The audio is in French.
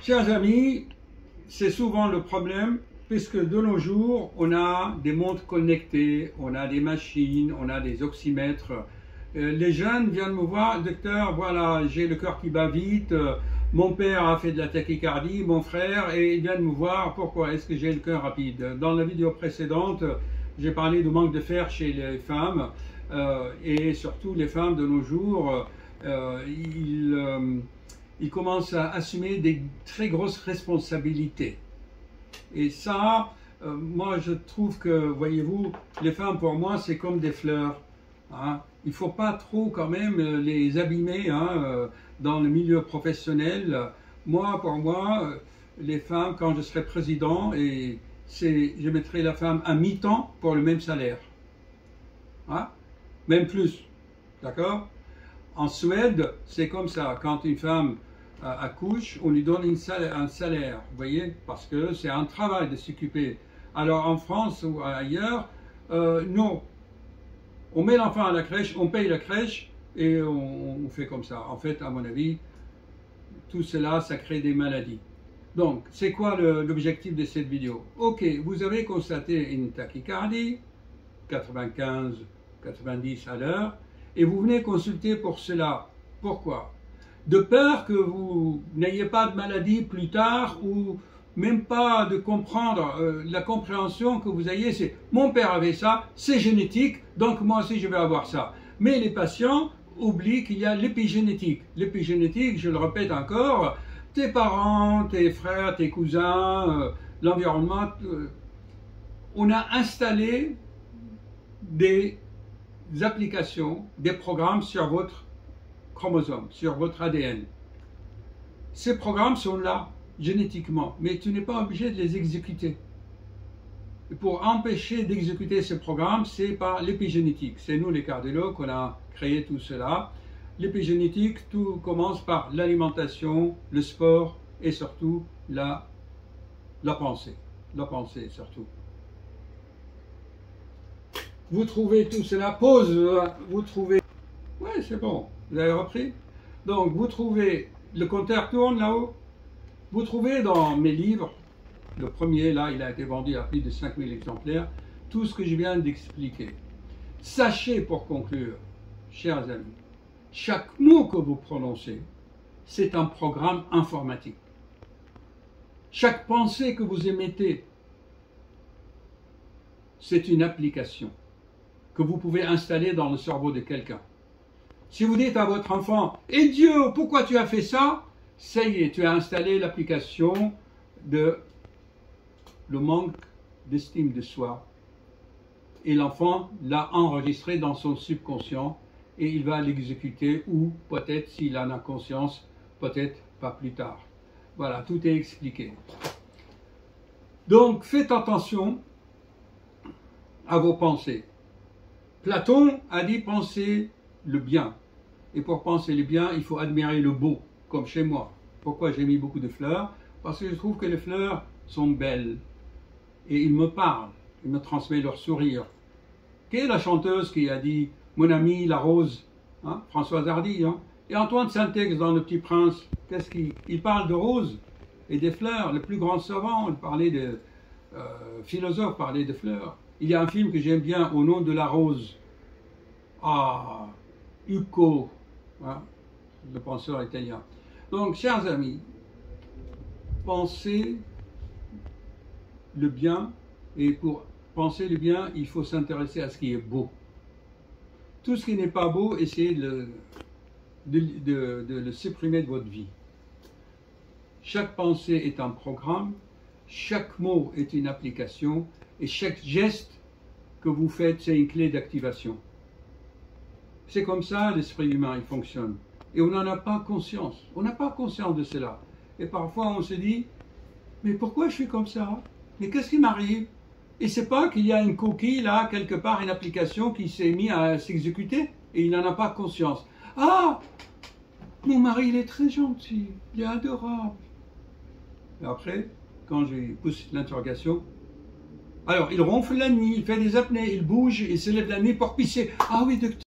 Chers amis, c'est souvent le problème puisque de nos jours, on a des montres connectées, on a des machines, on a des oxymètres. Les jeunes viennent me voir, docteur, voilà, j'ai le cœur qui bat vite, mon père a fait de la tachycardie, mon frère, et ils viennent me voir, pourquoi est-ce que j'ai le cœur rapide? Dans la vidéo précédente, j'ai parlé du manque de fer chez les femmes, et surtout les femmes de nos jours, ils commencent à assumer des très grosses responsabilités. Et ça, moi je trouve que, voyez-vous, les femmes pour moi c'est comme des fleurs. Hein. Il ne faut pas trop quand même les abîmer dans le milieu professionnel. Pour moi, les femmes, quand je serai président, je mettrai la femme à mi-temps pour le même salaire. Hein? Même plus. D'accord? En Suède, c'est comme ça. Quand une femme accouche, on lui donne un salaire, vous voyez, parce que c'est un travail de s'occuper. Alors en France ou ailleurs, non. On met l'enfant à la crèche, on paye la crèche et on fait comme ça. En fait, à mon avis, tout cela, ça crée des maladies. Donc, c'est quoi l'objectif de cette vidéo? Ok, vous avez constaté une tachycardie, 95, 90 à l'heure, et vous venez consulter pour cela. Pourquoi? De peur que vous n'ayez pas de maladie plus tard ou même pas de comprendre la compréhension que vous ayez, c'est mon père avait ça, c'est génétique, donc moi aussi je vais avoir ça. Mais les patients oublient qu'il y a l'épigénétique. L'épigénétique, je le répète encore, tes parents, tes frères, tes cousins, l'environnement, on a installé des applications, des programmes sur votre chromosome, sur votre ADN. Ces programmes sont là génétiquement, mais tu n'es pas obligé de les exécuter. Et pour empêcher d'exécuter ces programmes, c'est par l'épigénétique. C'est nous les cardiologues qu'on a créé tout cela. L'épigénétique, tout commence par l'alimentation, le sport et surtout la pensée. La pensée surtout. Vous trouvez tout cela, pause, vous trouvez... Ouais, c'est bon, vous avez repris? Donc, vous trouvez, le compteur tourne là-haut. Vous trouvez dans mes livres, le premier, là, il a été vendu à plus de 5000 exemplaires, tout ce que je viens d'expliquer. Sachez, pour conclure, chers amis, chaque mot que vous prononcez, c'est un programme informatique. Chaque pensée que vous émettez, c'est une application que vous pouvez installer dans le cerveau de quelqu'un. Si vous dites à votre enfant « Eh Dieu, pourquoi tu as fait ça ?» Ça y est, tu as installé l'application de le manque d'estime de soi. Et l'enfant l'a enregistré dans son subconscient et il va l'exécuter ou peut-être, s'il en a conscience, peut-être pas plus tard. Voilà, tout est expliqué. Donc, faites attention à vos pensées. Platon a dit penser le bien. Et pour penser le bien, il faut admirer le beau, comme chez moi. Pourquoi j'ai mis beaucoup de fleurs? Parce que je trouve que les fleurs sont belles. Et ils me parlent, ils me transmettent leur sourire. Quelle est la chanteuse qui a dit « Mon ami, la rose » hein? Françoise Hardy. Hein? Et Antoine Saint-Exupéry dans Le Petit Prince, qu'est-ce qu'il parle de roses et des fleurs. Le plus grand savant, il parlait de philosophe, parlait de fleurs. Il y a un film que j'aime bien, Au nom de la rose. Ah, Hugo, hein, le penseur italien. Donc, chers amis, pensez le bien, et pour penser le bien, il faut s'intéresser à ce qui est beau. Tout ce qui n'est pas beau, essayez de le supprimer de votre vie. Chaque pensée est un programme, chaque mot est une application, et chaque geste que vous faites, c'est une clé d'activation. C'est comme ça l'esprit humain, il fonctionne. Et on n'en a pas conscience. On n'a pas conscience de cela. Et parfois on se dit, mais pourquoi je suis comme ça? Mais qu'est-ce qui m'arrive? Et c'est pas qu'il y a une coquille là, quelque part, une application qui s'est mise à s'exécuter et il n'en a pas conscience. Ah! Mon mari, il est très gentil, il est adorable. Et après, quand je pousse l'interrogation, alors il ronfle la nuit, il fait des apnées, il bouge, il se lève la nuit pour pisser. Ah oui, docteur.